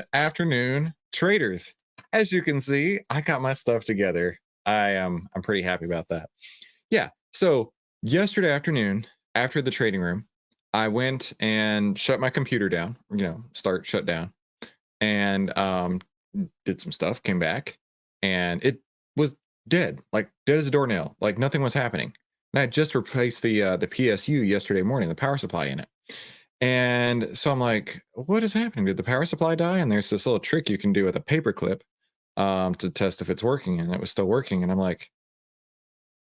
Good afternoon, traders. As you can see, I got my stuff together. I'm pretty happy about that. Yeah. So yesterday afternoon, after the trading room, I went and shut my computer down. Shut down, and did some stuff. Came back, and it was dead, like dead as a doornail. Like nothing was happening. And I had just replaced the PSU yesterday morning, the power supply in it. And so I'm like, what is happening? Did the power supply die? And there's this little trick you can do with a paper clip to test if it's working. And it was still working. And I'm like,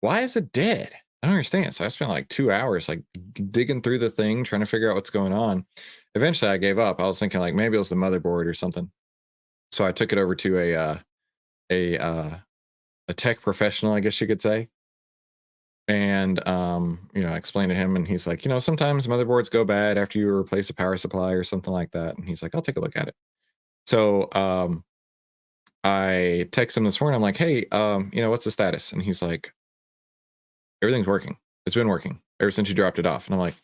why is it dead? I don't understand. So I spent like 2 hours like digging through the thing, trying to figure out what's going on. Eventually I gave up. I was thinking like maybe it was the motherboard or something. So I took it over to a tech professional, I guess you could say. And I explained to him, and he's like, sometimes motherboards go bad after you replace a power supply or something like that. And he's like, I'll take a look at it. So I text him this morning. I'm like, hey, what's the status? And he's like, everything's working. It's been working ever since you dropped it off. And I'm like,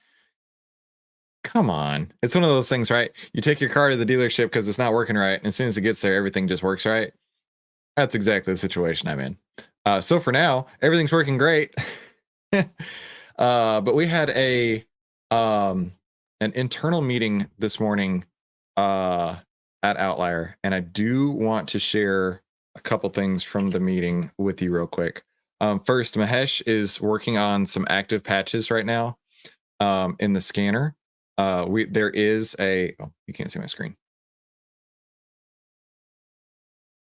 come on. It's one of those things, right? You take your car to the dealership because it's not working right. And as soon as it gets there, everything just works right. That's exactly the situation I'm in. So for now, everything's working great. But we had an internal meeting this morning at OVTLYR, and I do want to share a couple things from the meeting with you real quick. First, Mahesh is working on some active patches right now in the scanner. There is you can't see my screen.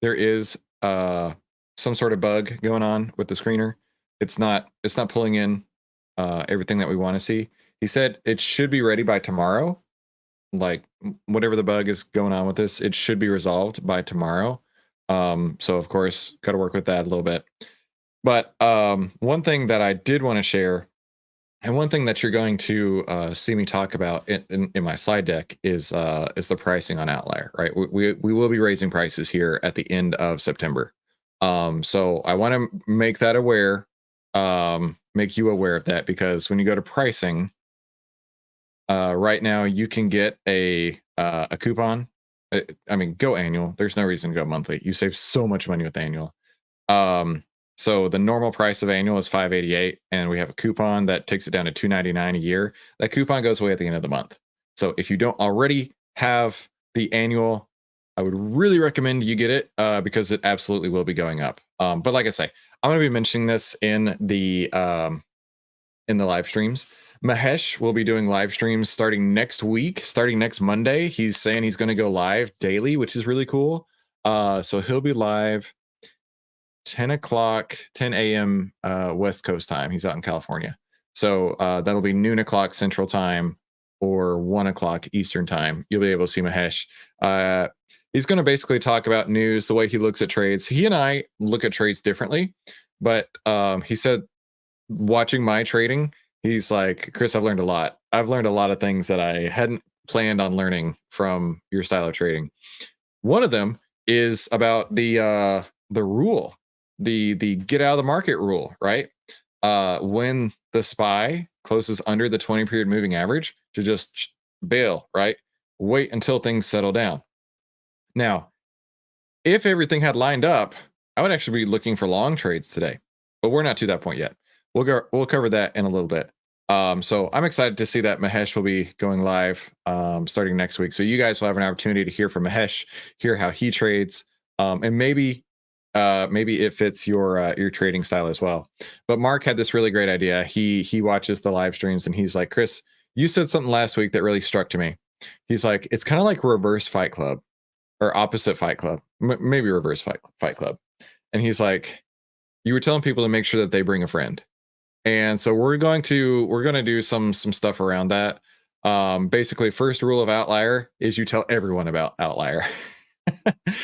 There is some sort of bug going on with the screener. It's not pulling in everything that we want to see. He said it should be ready by tomorrow. Like whatever the bug is going on with this, it should be resolved by tomorrow. So of course, got to work with that a little bit. But one thing that I did want to share, and one thing that you're going to see me talk about in my slide deck is the pricing on OVTLYR, right? We will be raising prices here at the end of September. So I want to make that aware, make you aware of that, because when you go to pricing, right now you can get a coupon. I mean, go annual. There's no reason to go monthly. You save so much money with annual. So the normal price of annual is $588, and we have a coupon that takes it down to $299 a year. That coupon goes away at the end of the month. So if you don't already have the annual, I would really recommend you get it because it absolutely will be going up. But like I say, I'm going to be mentioning this in the live streams. Mahesh will be doing live streams starting next week, starting next Monday. He's saying he's going to go live daily, which is really cool. So he'll be live 10 a.m. West Coast time. He's out in California. So that'll be noon o'clock Central time or 1 o'clock Eastern time. You'll be able to see Mahesh. He's going to basically talk about news, the way he looks at trades. He and I look at trades differently, but he said watching my trading, he's like, Chris, I've learned a lot. I've learned a lot of things that I hadn't planned on learning from your style of trading. One of them is about the rule, the get out of the market rule, right? When the SPY closes under the 20-period moving average, to just bail, right? Wait until things settle down. Now, if everything had lined up, I would actually be looking for long trades today, but we're not to that point yet. We'll cover that in a little bit. So I'm excited to see that Mahesh will be going live starting next week. So you guys will have an opportunity to hear from Mahesh, hear how he trades, and maybe it fits your trading style as well. But Mark had this really great idea. He watches the live streams, and he's like, Chris, you said something last week that really struck to me. He's like, it's kind of like reverse Fight Club or opposite Fight Club, maybe reverse Fight Club. And he's like, you were telling people to make sure that they bring a friend. And so we're going to do some stuff around that. Basically, first rule of OVTLYR is you tell everyone about OVTLYR.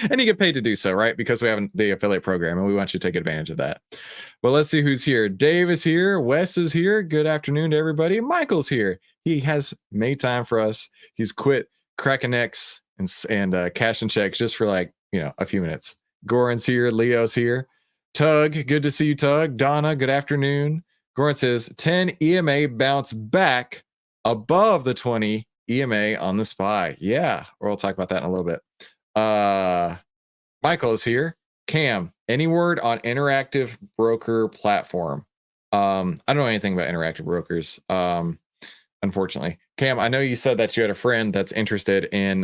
And you get paid to do so, right? Because we have the affiliate program and we want you to take advantage of that. But let's see who's here. Dave is here. Wes is here. Good afternoon to everybody. Michael's here. He has made time for us. He's quit cracking necks and cashing checks just for like, a few minutes. Goran's here. Leo's here. Tug, good to see you, Tug. Donna, good afternoon. Goran says 10 EMA bounce back above the 20 EMA on the SPY. Yeah, we'll talk about that in a little bit. Michael is here. Cam, any word on interactive broker platform? I don't know anything about interactive brokers. Unfortunately. Cam, I know you said that you had a friend that's interested in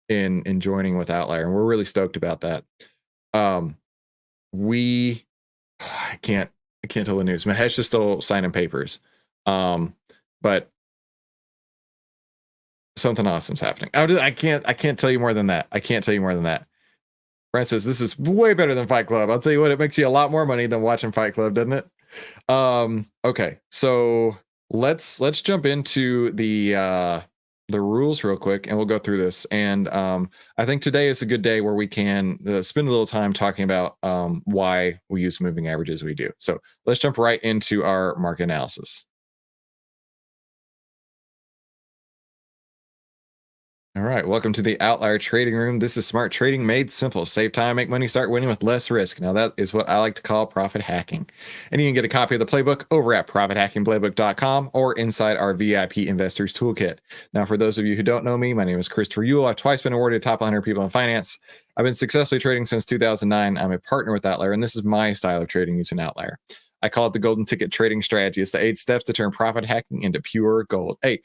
joining with OVTLYR, and we're really stoked about that. We I can't tell the news. Mahesh is still signing papers. But something awesome's happening. I can't tell you more than that. I can't tell you more than that. Francis, this is way better than Fight Club. I'll tell you what, it makes you a lot more money than watching Fight Club, doesn't it? Okay, so let's jump into the rules real quick, and we'll go through this. And I think today is a good day where we can spend a little time talking about why we use moving averages we do. So let's jump right into our market analysis. All right, welcome to the OVTLYR Trading Room. This is smart trading made simple. Save time, make money, start winning with less risk. Now that is what I like to call profit hacking. And you can get a copy of the playbook over at profithackingplaybook.com or inside our VIP Investors Toolkit. Now, for those of you who don't know me, my name is Christopher Uhl. I've twice been awarded top 100 people in finance. I've been successfully trading since 2009. I'm a partner with OVTLYR, and this is my style of trading using OVTLYR. I call it the golden ticket trading strategy. It's the 8 steps to turn profit hacking into pure gold. Hey,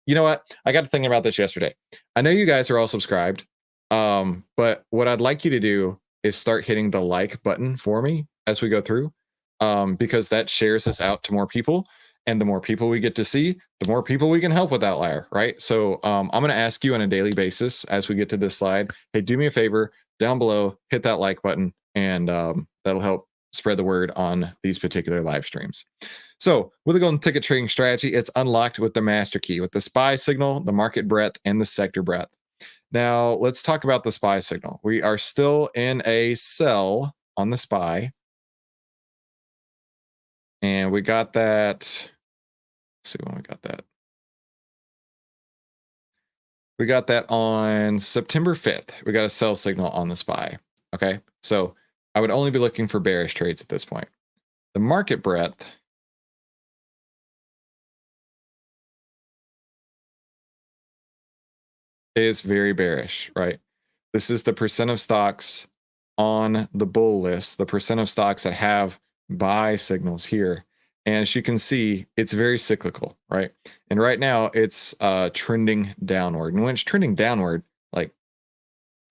you know what? I got to thinking about this yesterday. I know you guys are all subscribed, but what I'd like you to do is start hitting the like button for me as we go through, because that shares this out to more people. And the more people we get to see, the more people we can help with OVTLYR, right? So I'm going to ask you on a daily basis as we get to this slide, hey, do me a favor, down below, hit that like button, and that'll help spread the word on these particular live streams. So with the golden ticket trading strategy, it's unlocked with the master key, with the SPY signal, the market breadth, and the sector breadth. Now let's talk about the SPY signal. We are still in a sell on the SPY. And we got that. Let's see when we got that. We got that on September 5th. We got a sell signal on the SPY. Okay. So I would only be looking for bearish trades at this point. The market breadth is very bearish, right? This is the percent of stocks on the bull list, the percent of stocks that have buy signals here. And as you can see, it's very cyclical, right? And right now it's trending downward. And when it's trending downward, like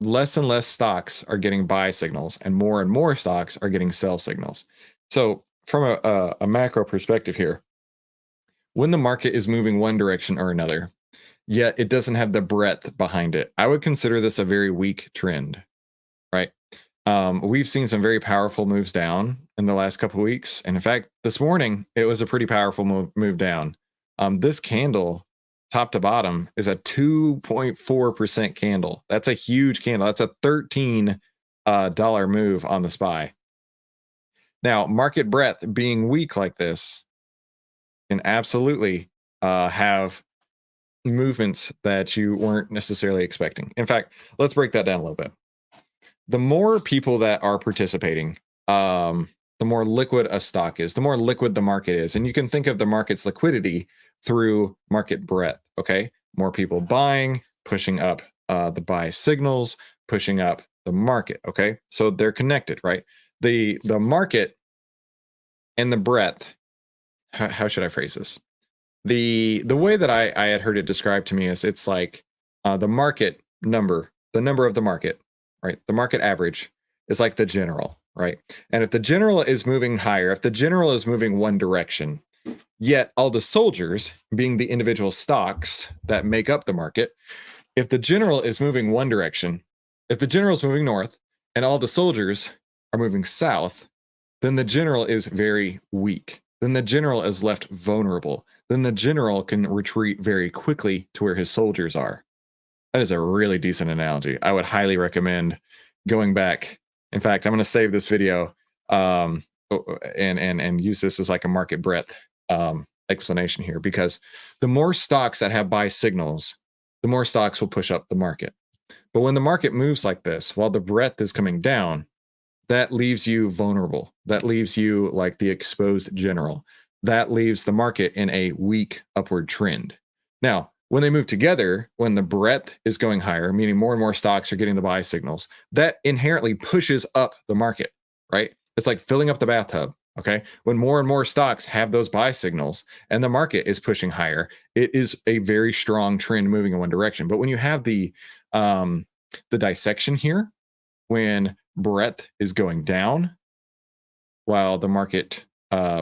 less and less stocks are getting buy signals and more stocks are getting sell signals. So from a macro perspective here, when the market is moving one direction or another, yet it doesn't have the breadth behind it, I would consider this a very weak trend, right? We've seen some very powerful moves down in the last couple of weeks. And in fact, this morning, it was a pretty powerful move down. This candle, top to bottom, is a 2.4% candle. That's a huge candle. That's a $13 move on the SPY. Now, market breadth being weak like this can absolutely have movements that you weren't necessarily expecting. In fact, let's break that down a little bit. The more people that are participating, the more liquid a stock is, the more liquid the market is. And you can think of the market's liquidity through market breadth, okay? More people buying, pushing up the buy signals, pushing up the market, okay? So they're connected, right? The market and the breadth, how should I phrase this? The way that I had heard it described to me is it's like the market number, the number of the market, right? The market average is like the general, right? And if the general is moving higher, if the general is moving one direction, yet all the soldiers, being the individual stocks that make up the market, if the general is moving one direction, if the general is moving north and all the soldiers are moving south, then the general is very weak. Then the general is left vulnerable. Then the general can retreat very quickly to where his soldiers are. That is a really decent analogy. I would highly recommend going back. In fact, I'm going to save this video and use this as like a market breadth explanation here, because the more stocks that have buy signals, the more stocks will push up the market. But when the market moves like this, while the breadth is coming down, that leaves you vulnerable. That leaves you like the exposed general. That leaves the market in a weak upward trend. Now, when they move together, when the breadth is going higher, meaning more and more stocks are getting the buy signals, that inherently pushes up the market, right? It's like filling up the bathtub. Okay. When more and more stocks have those buy signals and the market is pushing higher, it is a very strong trend moving in one direction. But when you have the dissection here, when breadth is going down while the market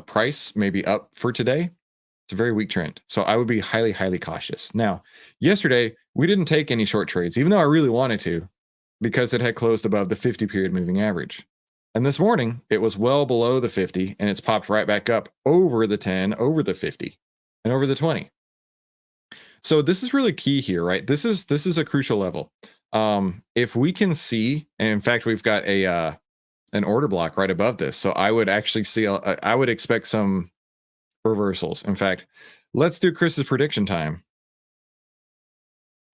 price may be up for today, it's a very weak trend. So I would be highly, highly cautious. Now, yesterday, we didn't take any short trades, even though I really wanted to, because it had closed above the 50 period moving average. And this morning, it was well below the 50, and it's popped right back up over the 10, over the 50, and over the 20. So this is really key here, right? This is a crucial level. If we can see, and in fact, we've got an order block right above this. So I would actually see, I would expect some reversals. In fact, let's do Chris's prediction time.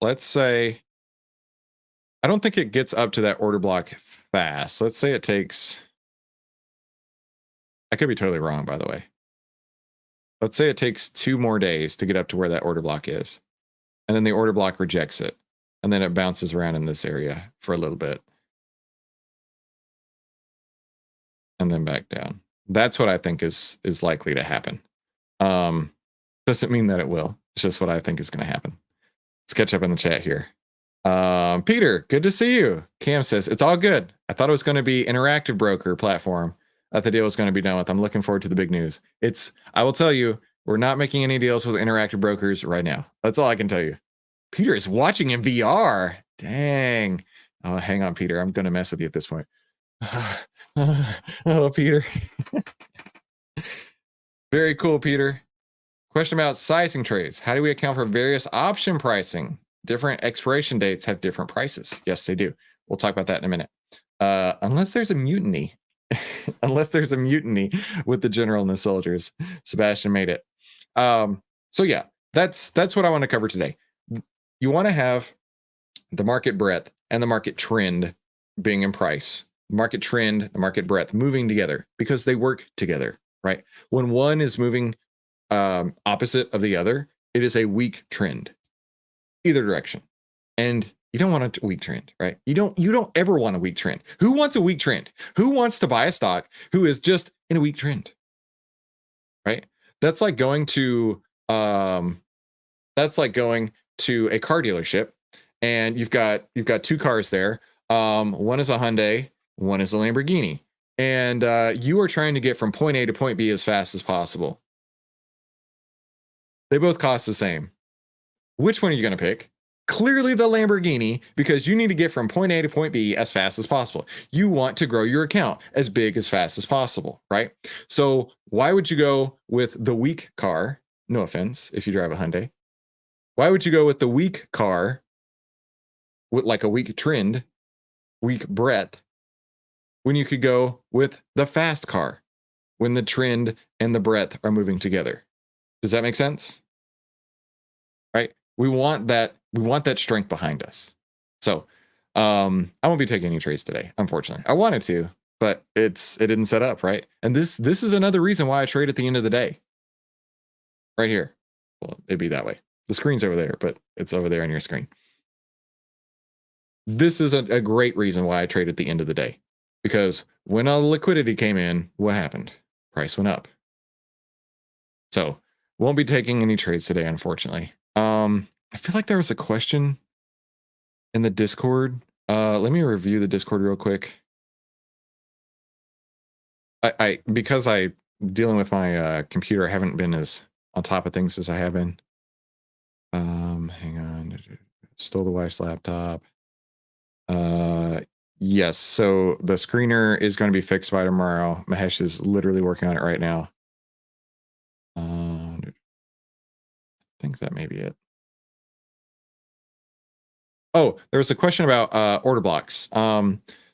Let's say, I don't think it gets up to that order block fast. Let's say it takes, I could be totally wrong, by the way. Let's say it takes 2 more days to get up to where that order block is. And then the order block rejects it. And then it bounces around in this area for a little bit. And then back down. That's what I think is likely to happen. Doesn't mean that it will. It's just what I think is going to happen. Let's catch up in the chat here. Peter, good to see you. Cam says, it's all good. I thought it was going to be interactive broker platform that the deal was going to be done with. I'm looking forward to the big news. I will tell you, we're not making any deals with interactive brokers right now. That's all I can tell you. Peter is watching in VR. Dang. Oh, hang on, Peter. I'm going to mess with you at this point. Oh, Peter. Very cool, Peter. Question about sizing trades. How do we account for various option pricing? Different expiration dates have different prices. Yes, they do. We'll talk about that in a minute. Unless there's a mutiny. Unless there's a mutiny with the general and the soldiers. Sebastian made it. So yeah, that's what I want to cover today. You want to have the market breadth and the market trend being in price. Market trend, the market breadth moving together because they work together, right? When one is moving opposite of the other, it is a weak trend, either direction. And you don't want a weak trend, right? You don't ever want a weak trend. Who wants a weak trend? Who wants to buy a stock who is just in a weak trend, right? That's like going to a car dealership, and you've got 2 cars there. One is a Hyundai, one is a Lamborghini, and you are trying to get from point A to point B as fast as possible. They both cost the same. Which one are you going to pick? Clearly the Lamborghini, because you need to get from point A to point B as fast as possible. You want to grow your account as big as fast as possible, right? So why would you go with the weak car? No offense if you drive a Hyundai. Why would you go with the weak car with like a weak trend, weak breadth, when you could go with the fast car when the trend and the breadth are moving together? Does that make sense? Right? We want that strength behind us. So I won't be taking any trades today, unfortunately. I wanted to, but it didn't set up, right? And this is another reason why I trade at the end of the day. Right here. Well, it'd be that way. The screen's over there, but it's over there on your screen. This is a great reason why I trade at the end of the day. Because when all the liquidity came in, what happened? Price went up. So won't be taking any trades today, unfortunately. I feel like there was a question in the Discord. Let me review the Discord real quick. Because I dealing with my computer, I haven't been as on top of things as I have been. Hang on. Stole the wife's laptop. Yes, so the screener is going to be fixed by tomorrow. Mahesh is literally working on it right now. I think that may be it. Oh, there was a question about order blocks.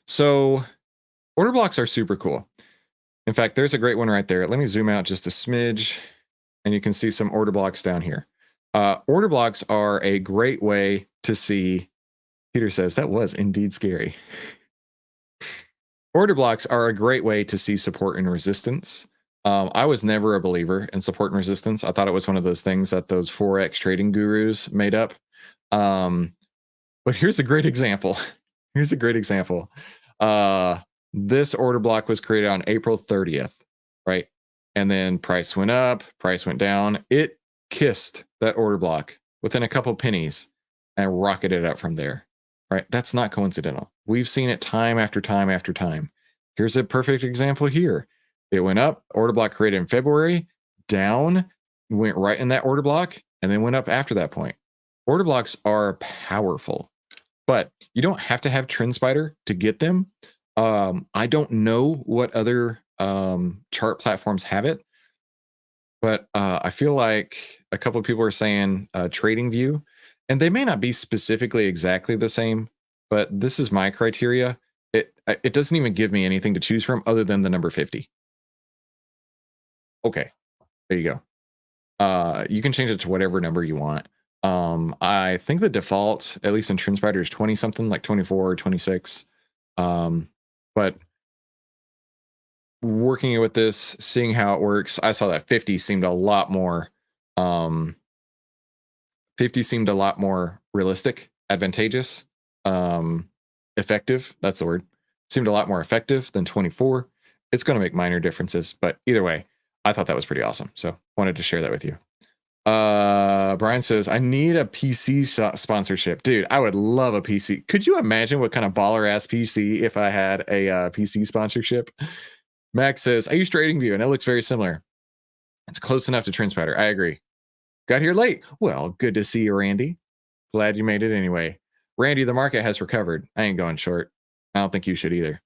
So order blocks are super cool. In fact, there's a great one right there. Let me zoom out just a smidge, and you can see some order blocks down here. Order blocks are a great way to see. Peter says that was indeed scary. Order blocks are a great way to see support and resistance. I was never a believer in support and resistance. I thought it was one of those things that those Forex trading gurus made up. But here's a great example. Here's a great example. This order block was created on April 30th, right? And then price went up, price went down. It kissed that order block within a couple pennies and rocketed up from there, right? That's not coincidental. We've seen it time after time after time. Here's a perfect example here. It went up, order block created in February, down, went right in that order block, and then went up after that point. Order blocks are powerful, but you don't have to have TrendSpider to get them. I don't know what other chart platforms have it, but I feel like a couple of people are saying TradingView, and they may not be specifically exactly the same, but this is my criteria. It doesn't even give me anything to choose from other than the number 50. Okay, there you go. You can change it to whatever number you want. I think the default, at least in TrendSpider, is 20 something, like 24 or 26. But working with this, seeing how it works, I saw that 50 seemed a lot more 50 seemed a lot more realistic, advantageous, effective. That's the word. Seemed a lot more effective than 24. It's going to make minor differences, but either way, I thought that was pretty awesome. So wanted to share that with you. Brian says, I need a PC sponsorship. Dude, I would love a PC. Could you imagine what kind of baller ass PC if I had a PC sponsorship? Max says, I use TradingView and it looks very similar. It's close enough to TrendSpider. I agree. Got here late. Well, good to see you, Randy. Glad you made it anyway. Randy, the market has recovered. I ain't going short. I don't think you should either.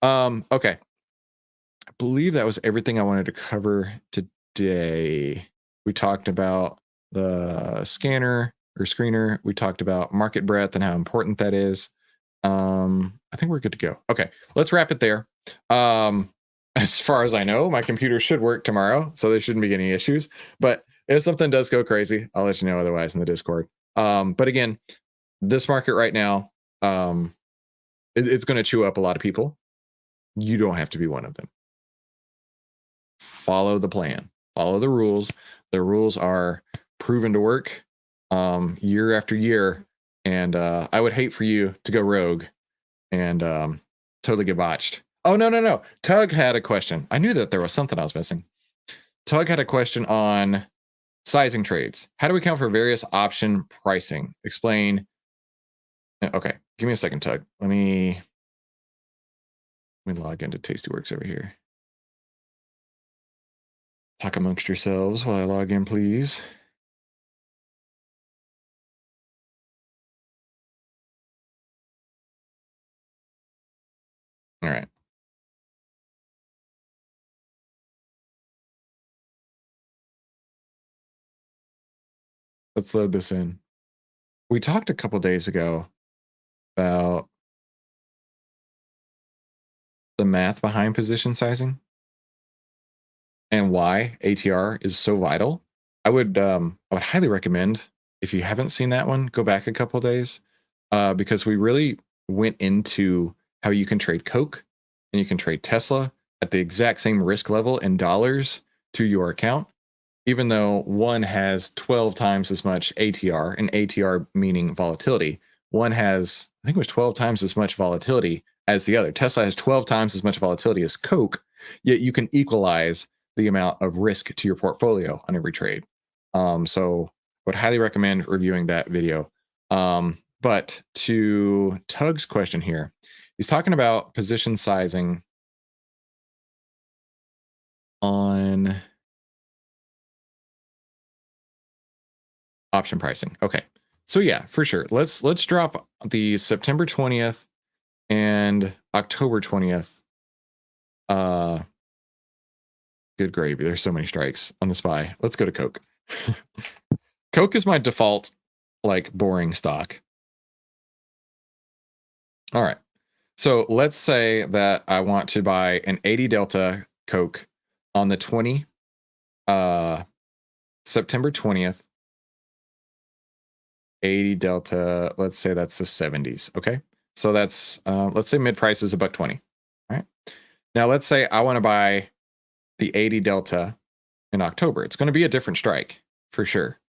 Okay. I believe that was everything I wanted to cover today. We talked about the scanner or screener. We talked about market breadth and how important that is. I think we're good to go. Okay, let's wrap it there. As far as I know, my computer should work tomorrow, so there shouldn't be any issues. But if something does go crazy, I'll let you know otherwise in the Discord. But again, this market right now, it's going to chew up a lot of people. You don't have to be one of them. Follow the plan. Follow the rules. The rules are proven to work year after year. And I would hate for you to go rogue and totally get botched. Oh, no. Tug had a question. I knew that there was something I was missing. Tug had a question on sizing trades. How do we account for various option pricing? Explain. Okay, give me a second, Tug. Let me log into Tastyworks over here. Talk amongst yourselves while I log in, please. All right. Let's load this in. We talked a couple days ago about the math behind position sizing and why ATR is so vital. I would highly recommend, if you haven't seen that one, go back a couple days because we really went into how you can trade Coke and you can trade Tesla at the exact same risk level in dollars to your account, even though one has 12 times as much ATR, and ATR meaning volatility. One has, I think it was 12 times as much volatility as the other. Tesla has 12 times as much volatility as Coke, yet you can equalize the amount of risk to your portfolio on every trade. So I would highly recommend reviewing that video. But to Tug's question here, he's talking about position sizing on option pricing. Okay. So yeah, for sure. Let's drop the September 20th and October 20th. Good gravy. There's so many strikes on the SPY. Let's go to Coke. Coke is my default, like, boring stock. All right. So let's say that I want to buy an 80 Delta Coke on the September 20th. 80 Delta, let's say that's the 70s. Okay. So that's, let's say mid price is $1.20. All right. Now let's say I want to buy the 80 delta in October. It's going to be a different strike for sure.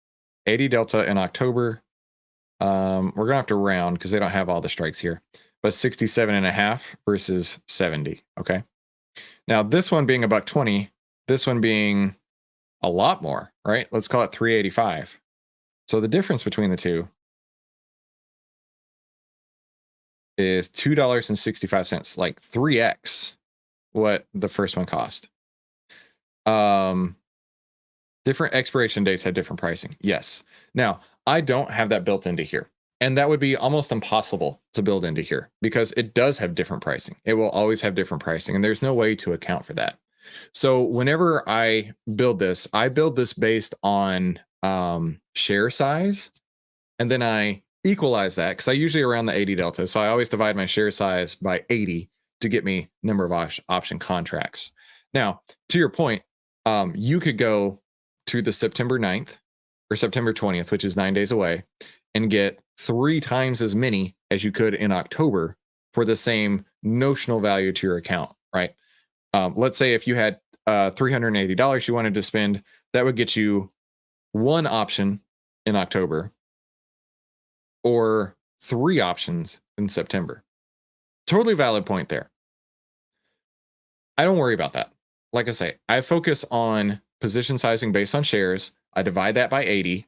80 delta in October. We're going to have to round because they don't have all the strikes here, but 67.5 versus 70. Okay. Now this one being $1.20, this one being a lot more, right? Let's call it 385. So the difference between the two is $2.65, like 3x what the first one cost. Different expiration dates had different pricing. Yes. Now, I don't have that built into here. And that would be almost impossible to build into here because it does have different pricing. It will always have different pricing, and there's no way to account for that. So whenever I build this based on share size, and then I equalize that because I usually around the 80 delta. So I always divide my share size by 80 to get me number of option contracts. Now, to your point, you could go to the September 9th or September 20th, which is 9 days away, and get 3 times as many as you could in October for the same notional value to your account, right? Let's say if you had $380 you wanted to spend, that would get you 1 option in October or 3 options in September. Totally valid point there. I don't worry about that. Like I say, I focus on position sizing based on shares. I divide that by 80.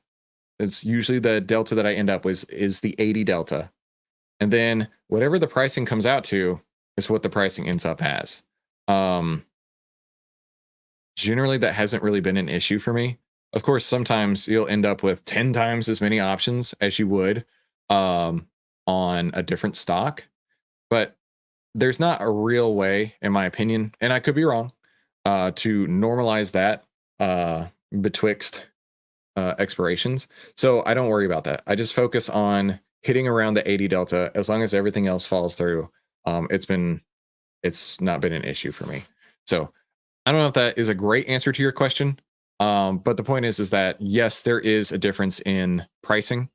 It's usually the delta that I end up with is the 80 delta. And then whatever the pricing comes out to is what the pricing ends up as. Generally, that hasn't really been an issue for me. Of course, sometimes you'll end up with 10 times as many options as you would on a different stock. But there's not a real way, in my opinion, and I could be wrong, to normalize that betwixt expirations. So I don't worry about that. I just focus on hitting around the 80 delta. As long as everything else falls through, it's not been an issue for me. So I don't know if that is a great answer to your question. But the point is that yes, there is a difference in pricing.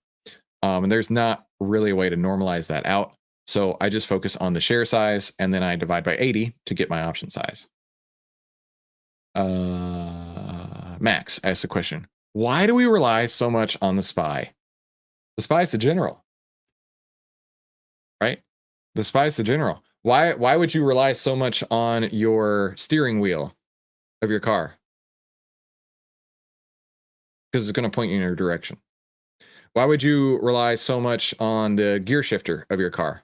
And there's not really a way to normalize that out. So I just focus on the share size and then I divide by 80 to get my option size. Max asks a question. Why do we rely so much on the SPY? The SPY is the general, right? The SPY is the general. Why would you rely so much on your steering wheel of your car? Because it's going to point you in your direction. Why would you rely so much on the gear shifter of your car?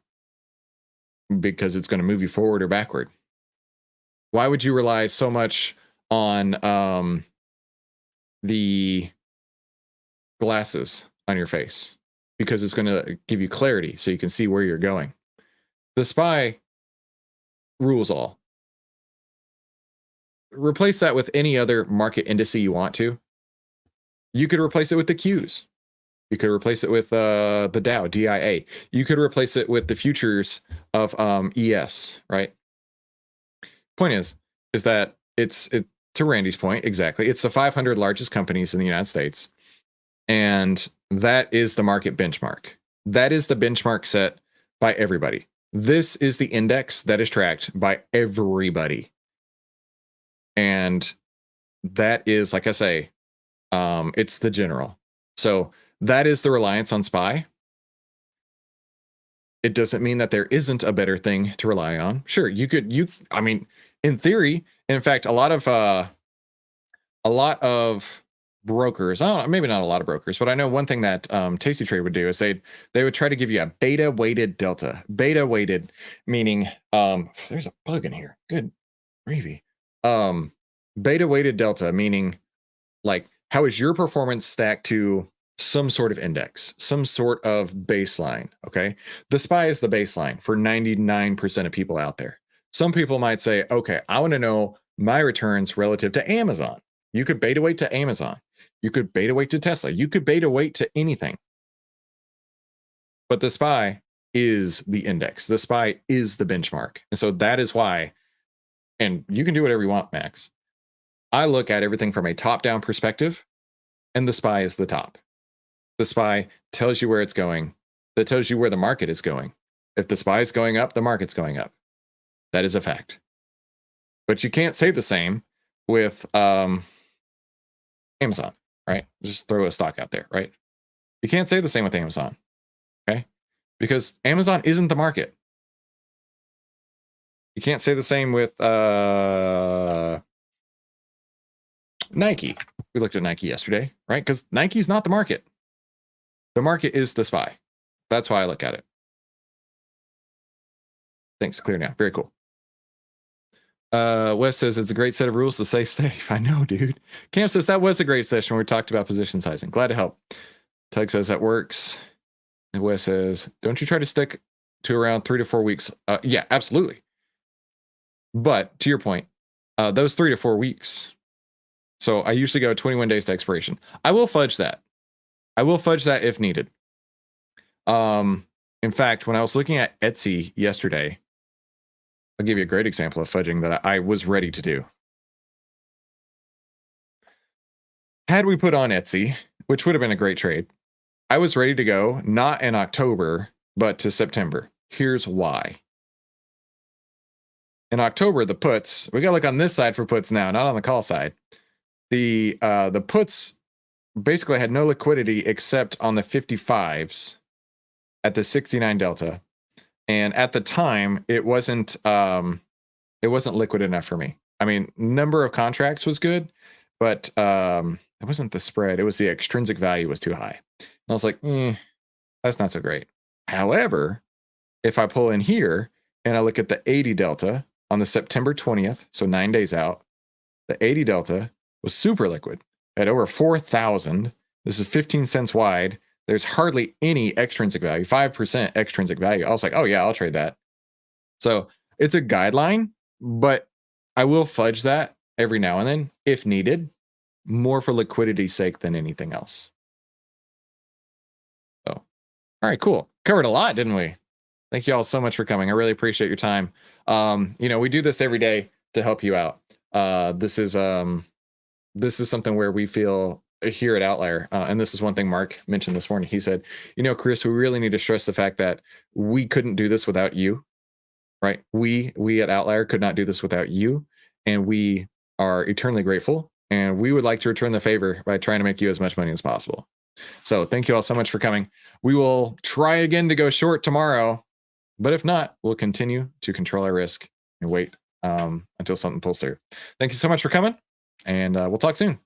Because it's going to move you forward or backward. Why would you rely so much on the glasses on your face? Because it's going to give you clarity so you can see where you're going. The SPY rules all. Replace that with any other market indice you want to. You could replace it with the Qs. You could replace it with the Dow, DIA. You could replace it with the futures of ES, right? Point is that it's to Randy's point, exactly. It's the 500 largest companies in the United States. And that is the market benchmark. That is the benchmark set by everybody. This is the index that is tracked by everybody. And that is, like I say, it's the general. So that is the reliance on SPY. It doesn't mean that there isn't a better thing to rely on. Sure, I mean, in theory, in fact, a lot of brokers, I don't know, maybe not a lot of brokers, but I know one thing that Tasty Trade would do is they would try to give you a beta weighted delta. Beta weighted meaning there's a bug in here. Good gravy. Beta weighted delta meaning like how is your performance stacked to some sort of index, some sort of baseline, okay? The SPY is the baseline for 99% of people out there. Some people might say, okay, I want to know my returns relative to Amazon. You could beta weight to Amazon. You could beta weight to Tesla. You could beta weight to anything. But the SPY is the index. The SPY is the benchmark. And so that is why, and you can do whatever you want, Max. I look at everything from a top-down perspective, and the SPY is the top. The SPY tells you where it's going. That tells you where the market is going. If the SPY is going up, the market's going up. That is a fact. But you can't say the same with Amazon, right? Just throw a stock out there, right? You can't say the same with Amazon, okay? Because Amazon isn't the market. You can't say the same with Nike. We looked at Nike yesterday, right? Because Nike's not the market. The market is the SPY. That's why I look at it. Thanks, clear now. Very cool. Wes says it's a great set of rules to stay safe. I know, dude. Cam says that was a great session where we talked about position sizing. Glad to help. Tug says that works. And Wes says, don't you try to stick to around 3 to 4 weeks. Yeah, absolutely. But to your point, those 3 to 4 weeks. So I usually go 21 days to expiration. I will fudge that. I will fudge that if needed. In fact, when I was looking at Etsy yesterday, I'll give you a great example of fudging that I was ready to do. Had we put on Etsy, which would have been a great trade, I was ready to go, not in October, but to September. Here's why. In October, the puts, we got to look on this side for puts now, not on the call side. The puts basically had no liquidity except on the 55s at the 69 delta. And at the time, it wasn't liquid enough for me. I mean, number of contracts was good, but it wasn't the spread. It was the extrinsic value was too high. And I was like, that's not so great. However, if I pull in here and I look at the 80 delta on the September 20th, so 9 days out, the 80 delta was super liquid at over 4,000. This is 15 cents wide. There's hardly any extrinsic value, 5% extrinsic value. I was like, oh yeah, I'll trade that. So it's a guideline, but I will fudge that every now and then if needed, more for liquidity's sake than anything else. So, all right, cool. Covered a lot, didn't we? Thank you all so much for coming. I really appreciate your time. We do this every day to help you out. This is something where we feel here at OVTLYR, and this is one thing Mark mentioned this morning. He said, Chris, we really need to stress the fact that we couldn't do this without you, right? We at OVTLYR could not do this without you, and we are eternally grateful, and we would like to return the favor by trying to make you as much money as possible. So thank you all so much for coming. We will try again to go short tomorrow, but if not, we'll continue to control our risk and wait until something pulls through. Thank you so much for coming, and we'll talk soon.